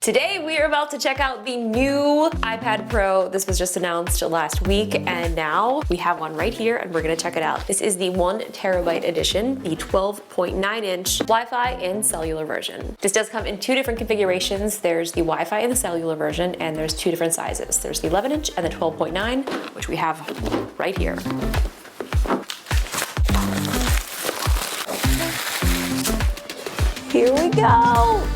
Today we are about to check out the new iPad Pro. This was just announced last week and now we have one right here and we're gonna check it out. This is the 1 terabyte edition, the 12.9-inch Wi-Fi and cellular version. This does come in two different configurations. There's the Wi-Fi and the cellular version, and there's two different sizes. There's the 11-inch and the 12.9, which we have right here. Here we go.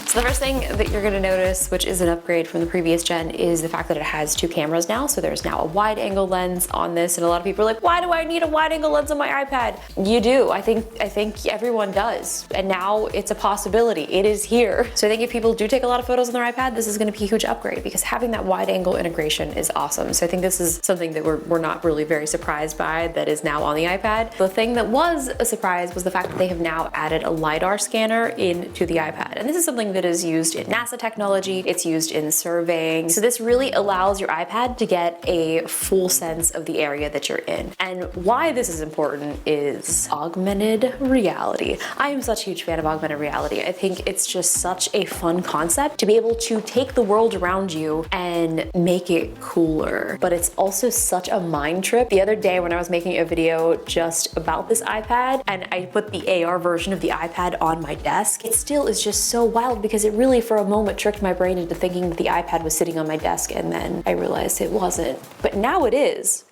So the first thing that you're gonna notice, which is an upgrade from the previous gen, is the fact that it has two cameras now. So there's now a wide angle lens on this, and a lot of people are like, why do I need a wide angle lens on my iPad? You do, I think everyone does. And now it's a possibility, it is here. So I think if people do take a lot of photos on their iPad, this is gonna be a huge upgrade because having that wide angle integration is awesome. So I think this is something that we're not really very surprised by that is now on the iPad. The thing that was a surprise was the fact that they have now added a lidar scanner into the iPad. And this is something that is used in NASA technology, it's used in surveying. So this really allows your iPad to get a full sense of the area that you're in. And why this is important is augmented reality. I am such a huge fan of augmented reality. I think it's just such a fun concept to be able to take the world around you and make it cooler. But it's also such a mind trip. The other day when I was making a video just about this iPad and I put the AR version of the iPad on my desk, it still is just so wild because it really for a moment tricked my brain into thinking that the iPad was sitting on my desk, and then I realized it wasn't. But now it is.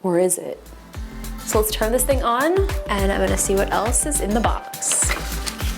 Or is it? So let's turn this thing on and I'm gonna see what else is in the box.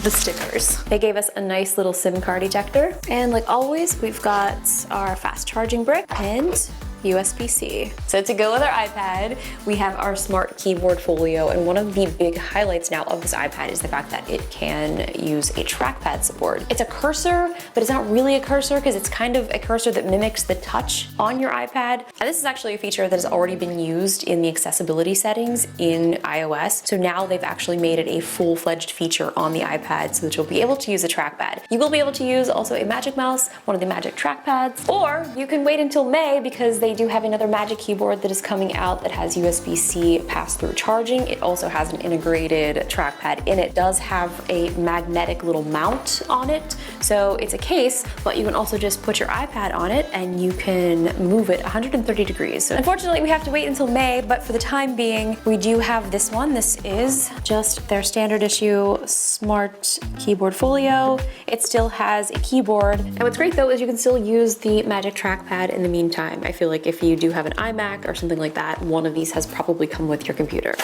The stickers. They gave us a nice little SIM card ejector, and like always we've got our fast charging brick and USB-C. So to go with our iPad, we have our smart keyboard folio, and one of the big highlights now of this iPad is the fact that it can use a trackpad support. It's a cursor, but it's not really a cursor because it's kind of a cursor that mimics the touch on your iPad. And this is actually a feature that has already been used in the accessibility settings in iOS. So now they've actually made it a full-fledged feature on the iPad so that you'll be able to use a trackpad. You will be able to use also a Magic Mouse, one of the Magic trackpads, or you can wait until May because they do have another Magic keyboard that is coming out that has USB-C pass-through charging. It also has an integrated trackpad in it. It does have a magnetic little mount on it. So it's a case, but you can also just put your iPad on it and you can move it 130 degrees. So unfortunately, we have to wait until May, but for the time being, we do have this one. This is just their standard issue smart keyboard folio. It still has a keyboard. And what's great though is you can still use the Magic trackpad in the meantime. I feel like if you do have an iMac or something like that, one of these has probably come with your computer.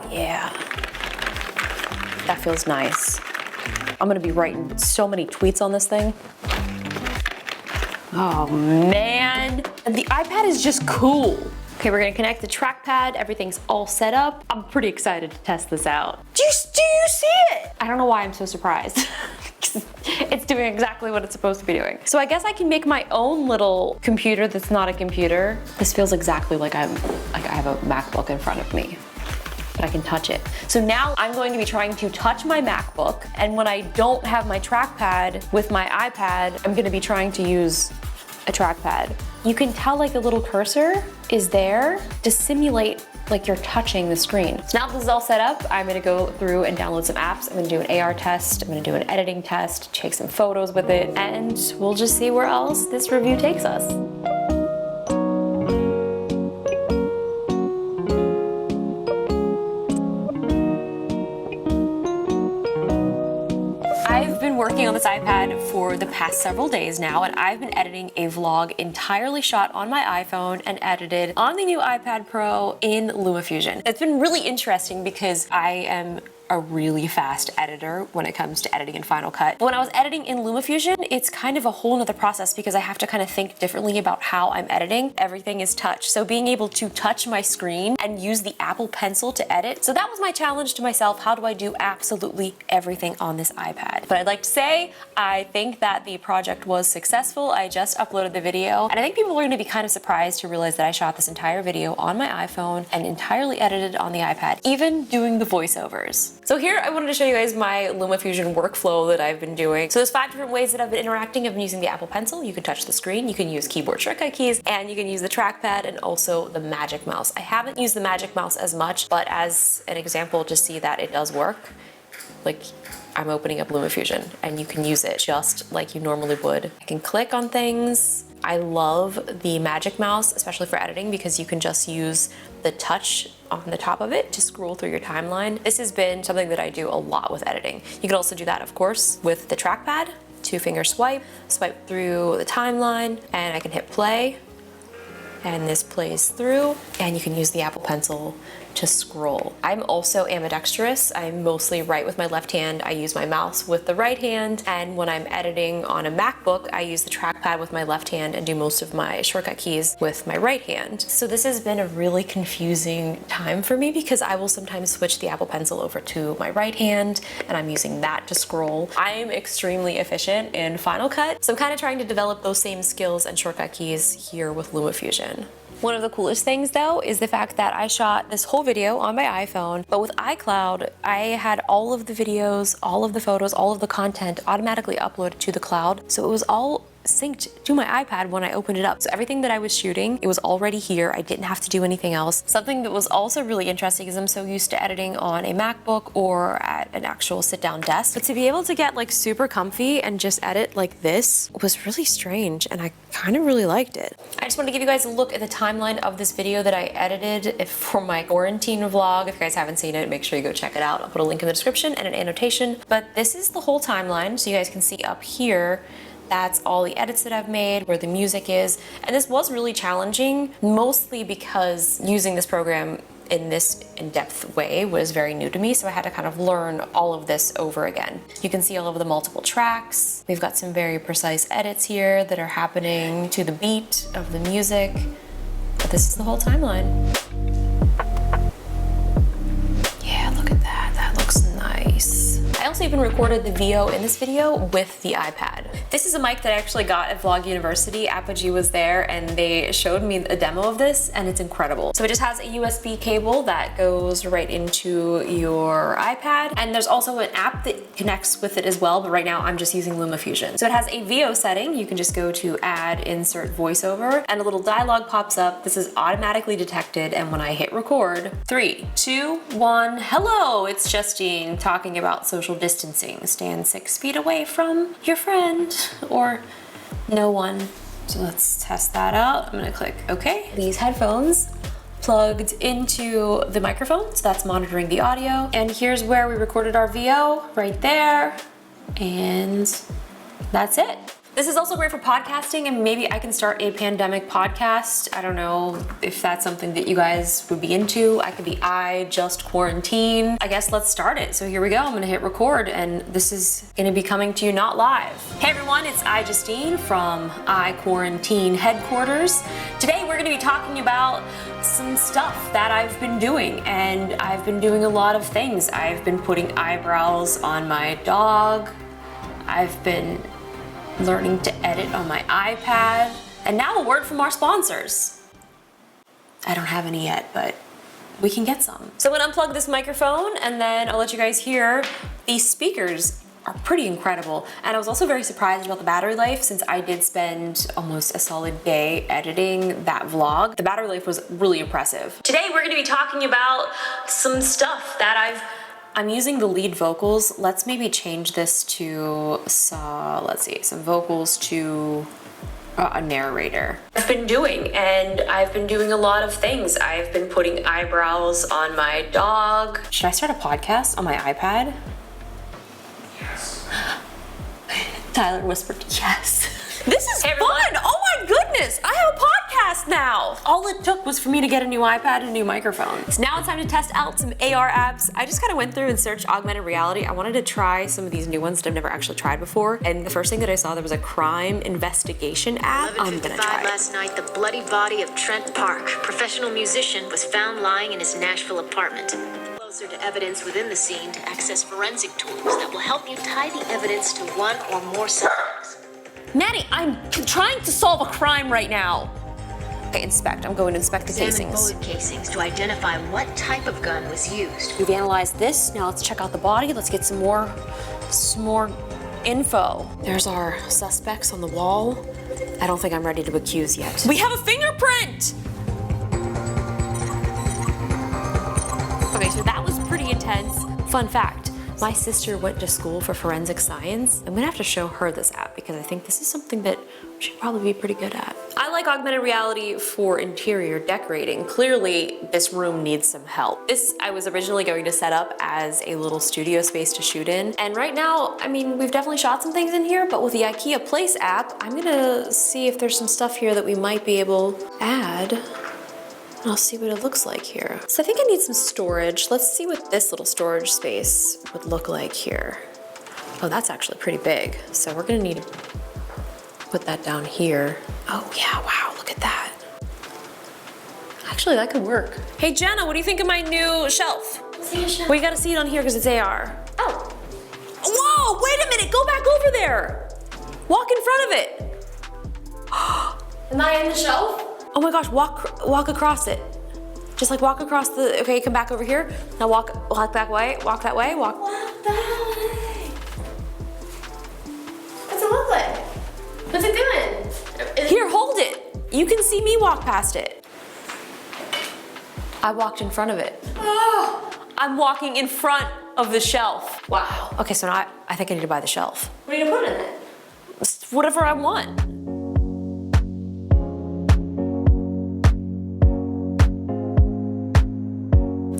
Yeah, that feels nice. I'm gonna be writing so many tweets on this thing. Oh man, and the iPad is just cool. Okay, we're gonna connect the trackpad. Everything's all set up. I'm pretty excited to test this out. Do you see it? I don't know why I'm so surprised. It's doing exactly what it's supposed to be doing. So I guess I can make my own little computer that's not a computer. This feels exactly like I have a MacBook in front of me, but I can touch it. So now I'm going to be trying to touch my MacBook, and when I don't have my trackpad with my iPad, I'm gonna be trying to use a trackpad. You can tell like the little cursor is there to simulate like you're touching the screen. So now that this is all set up, I'm gonna go through and download some apps. I'm gonna do an AR test, I'm gonna do an editing test, take some photos with it, and we'll just see where else this review takes us. I've been working on this iPad for the past several days now, and I've been editing a vlog entirely shot on my iPhone and edited on the new iPad Pro in LumaFusion. It's been really interesting because I am a really fast editor when it comes to editing in Final Cut. But when I was editing in LumaFusion, it's kind of a whole nother process because I have to kind of think differently about how I'm editing. Everything is touch. So being able to touch my screen and use the Apple Pencil to edit. So that was my challenge to myself. How do I do absolutely everything on this iPad? But I'd like to say, I think that the project was successful. I just uploaded the video, and I think people are gonna be kind of surprised to realize that I shot this entire video on my iPhone and entirely edited on the iPad, even doing the voiceovers. So here I wanted to show you guys my LumaFusion workflow that I've been doing. So there's 5 different ways that I've been interacting. I've been using the Apple Pencil. You can touch the screen, you can use keyboard shortcut keys, and you can use the trackpad and also the Magic Mouse. I haven't used the Magic Mouse as much, but as an example, just see that it does work. Like, I'm opening up LumaFusion and you can use it just like you normally would. I can click on things. I love the Magic Mouse, especially for editing, because you can just use the touch on the top of it to scroll through your timeline. This has been something that I do a lot with editing. You can also do that, of course, with the trackpad. 2-finger swipe through the timeline, and I can hit play, and this plays through, and you can use the Apple Pencil to scroll. I'm also ambidextrous. I'm mostly right with my left hand. I use my mouse with the right hand, and when I'm editing on a MacBook, I use the trackpad with my left hand and do most of my shortcut keys with my right hand. So this has been a really confusing time for me because I will sometimes switch the Apple Pencil over to my right hand, and I'm using that to scroll. I'm extremely efficient in Final Cut, so I'm kind of trying to develop those same skills and shortcut keys here with LumaFusion. One of the coolest things though is the fact that I shot this whole video on my iPhone, but with iCloud, I had all of the videos, all of the photos, all of the content automatically uploaded to the cloud. So it was all synced to my iPad when I opened it up. So everything that I was shooting, it was already here. I didn't have to do anything else. Something that was also really interesting is I'm so used to editing on a MacBook or at an actual sit-down desk. But to be able to get like super comfy and just edit like this was really strange, and I kind of really liked it. I just want to give you guys a look at the timeline of this video that I edited for my quarantine vlog. If you guys haven't seen it, make sure you go check it out. I'll put a link in the description and an annotation. But this is the whole timeline, so you guys can see up here. That's all the edits that I've made, where the music is. And this was really challenging, mostly because using this program in this in-depth way was very new to me, so I had to kind of learn all of this over again. You can see all of the multiple tracks. We've got some very precise edits here that are happening to the beat of the music. But this is the whole timeline. Yeah, look at that. That looks nice. I also even recorded the VO in this video with the iPad. This is a mic that I actually got at Vlog University. Apogee was there and they showed me a demo of this, and it's incredible. So it just has a USB cable that goes right into your iPad, and there's also an app that connects with it as well, but right now I'm just using LumaFusion. So it has a VO setting. You can just go to add insert voiceover and a little dialogue pops up. This is automatically detected, and when I hit record, 3, 2, 1, hello, it's iJustine talking about social distancing. Stand 6 feet away from your friend or no one. So let's test that out. I'm gonna click OK. These headphones plugged into the microphone, so that's monitoring the audio. And here's where we recorded our VO, right there. And that's it. This is also great for podcasting, and maybe I can start a pandemic podcast. I don't know if that's something that you guys would be into. I could be iJustine. I guess let's start it. So here we go. I'm gonna hit record, and this is gonna be coming to you not live. Hey everyone, it's iJustine from iQuarantine headquarters. Today we're gonna be talking about some stuff that I've been doing, and I've been doing a lot of things. I've been putting eyebrows on my dog. I've been learning to edit on my iPad. And now a word from our sponsors. I don't have any yet, but we can get some. So I'm gonna unplug this microphone and then I'll let you guys hear. These speakers are pretty incredible. And I was also very surprised about the battery life, since I did spend almost a solid day editing that vlog. The battery life was really impressive. Today we're gonna be talking about some stuff that I'm using the lead vocals. Let's maybe change this to, let's see, some vocals to a narrator. I've been doing a lot of things. I've been putting eyebrows on my dog. Should I start a podcast on my iPad? Yes. Tyler whispered yes. This is fun! Oh my goodness! I have a podcast now! All it took was for me to get a new iPad and a new microphone. So now it's time to test out some AR apps. I just kind of went through and searched augmented reality. I wanted to try some of these new ones that I've never actually tried before. And the first thing that I saw, there was a crime investigation app. I'm gonna try it. Last night, the bloody body of Trent Park, professional musician, was found lying in his Nashville apartment. Closer to evidence within the scene to access forensic tools that will help you tie the evidence to one or more suspects. Maddie, I'm trying to solve a crime right now. Okay, inspect. I'm going to inspect the Examine casings. bullet casings to identify what type of gun was used. We've analyzed this. Now let's check out the body. Let's get some more info. There's our suspects on the wall. I don't think I'm ready to accuse yet. We have a fingerprint! Okay, so that was pretty intense. Fun fact, my sister went to school for forensic science. I'm gonna have to show her this app because I think this is something that she'd probably be pretty good at. I like augmented reality for interior decorating. Clearly, this room needs some help. This I was originally going to set up as a little studio space to shoot in. And right now, I mean, we've definitely shot some things in here, but with the IKEA Place app, I'm gonna see if there's some stuff here that we might be able to add. And I'll see what it looks like here. So I think I need some storage. Let's see what this little storage space would look like here. Oh, that's actually pretty big. So we're gonna need to put that down here. Oh yeah, wow, look at that. Actually, that could work. Hey Jenna, what do you think of my new shelf? We gotta see it on here because it's AR. Oh. Whoa, wait a minute, go back over there. Walk in front of it. Am I in the shelf? Oh my gosh, walk across it. Just like walk across the, okay, come back over here. Now walk that way, walk that way, walk. Walk that way. What's it look like? What's it doing? Here, hold it. You can see me walk past it. I walked in front of it. Oh. I'm walking in front of the shelf. Wow. Okay, so now I think I need to buy the shelf. What are you gonna put in it? Whatever I want.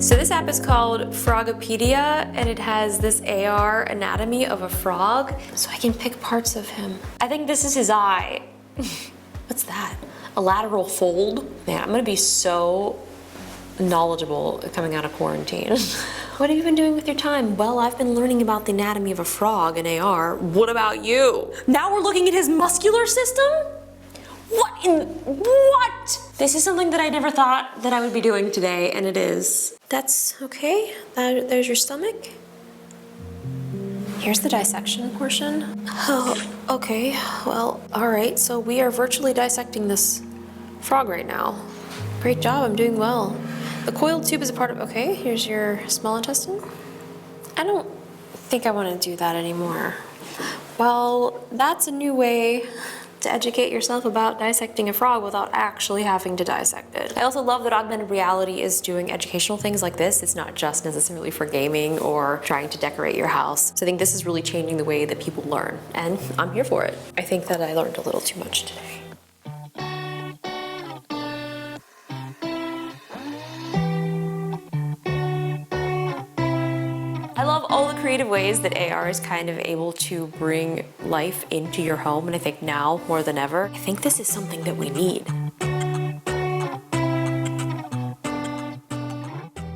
So this app is called Frogopedia, and it has this AR anatomy of a frog, so I can pick parts of him. I think this is his eye. What's that? A lateral fold? Man, I'm gonna be so knowledgeable coming out of quarantine. What have you been doing with your time? Well, I've been learning about the anatomy of a frog in AR. What about you? Now we're looking at his muscular system? What? This is something that I never thought that I would be doing today, and it is. That's okay. There's your stomach. Here's the dissection portion. Oh, okay. Well, all right. So we are virtually dissecting this frog right now. Great job. I'm doing well. The coiled tube is a part of, okay, here's your small intestine. I don't think I want to do that anymore. Well, that's a new way to educate yourself about dissecting a frog without actually having to dissect it. I also love that augmented reality is doing educational things like this. It's not just necessarily for gaming or trying to decorate your house. So I think this is really changing the way that people learn, and I'm here for it. I think that I learned a little too much today. I love all the creative ways that AR is kind of able to bring life into your home, and I think now more than ever, I think this is something that we need.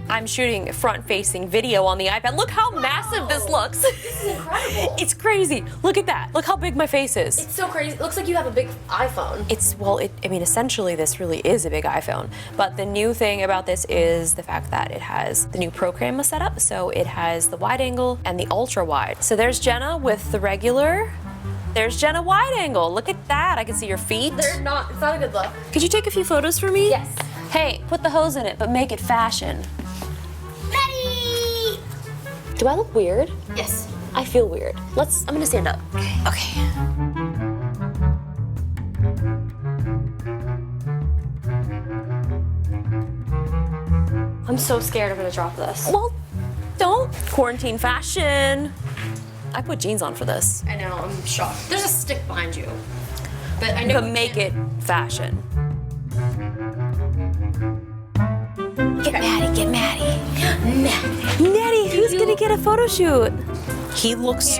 I'm shooting front-facing video on the iPad. Look how massive this looks. This is incredible. It's crazy. Look at that. Look how big my face is. It's so crazy. It looks like you have a big iPhone. I mean, essentially this really is a big iPhone. But the new thing about this is the fact that it has the new Pro camera setup. So it has the wide angle and the ultra wide. So there's Jenna with the regular. There's Jenna wide angle. Look at that. I can see your feet. It's not a good look. Could you take a few photos for me? Yes. Hey, put the hose in it, but make it fashion. Ready? Do I look weird? Yes. I feel weird. I'm gonna stand up. Okay. I'm so scared I'm gonna drop this. Well, don't. Quarantine fashion. I put jeans on for this. I know, I'm shocked. There's a stick behind you. But I know. But make it fashion. Get Maddie. Maddie, who's gonna get a photo shoot? He looks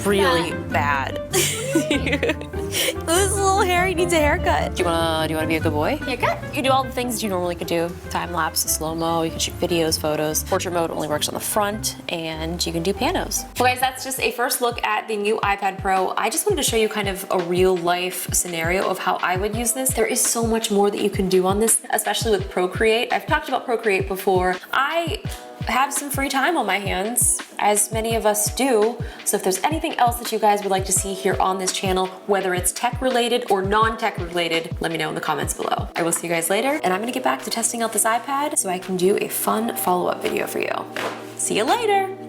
really bad. This little hair, he needs a haircut. Do you wanna be a good boy? Haircut? You can do all the things you normally could do. Time lapse, slow-mo, you can shoot videos, photos. Portrait mode only works on the front, and you can do panos. Well guys, that's just a first look at the new iPad Pro. I just wanted to show you kind of a real life scenario of how I would use this. There is so much more that you can do on this, especially with Procreate. I've talked about Procreate before. I have some free time on my hands, as many of us do. So if there's anything else that you guys would like to see here on this channel, whether it's tech related or non-tech related, let me know in the comments below. I will see you guys later, and I'm gonna get back to testing out this iPad so I can do a fun follow-up video for you. See you later.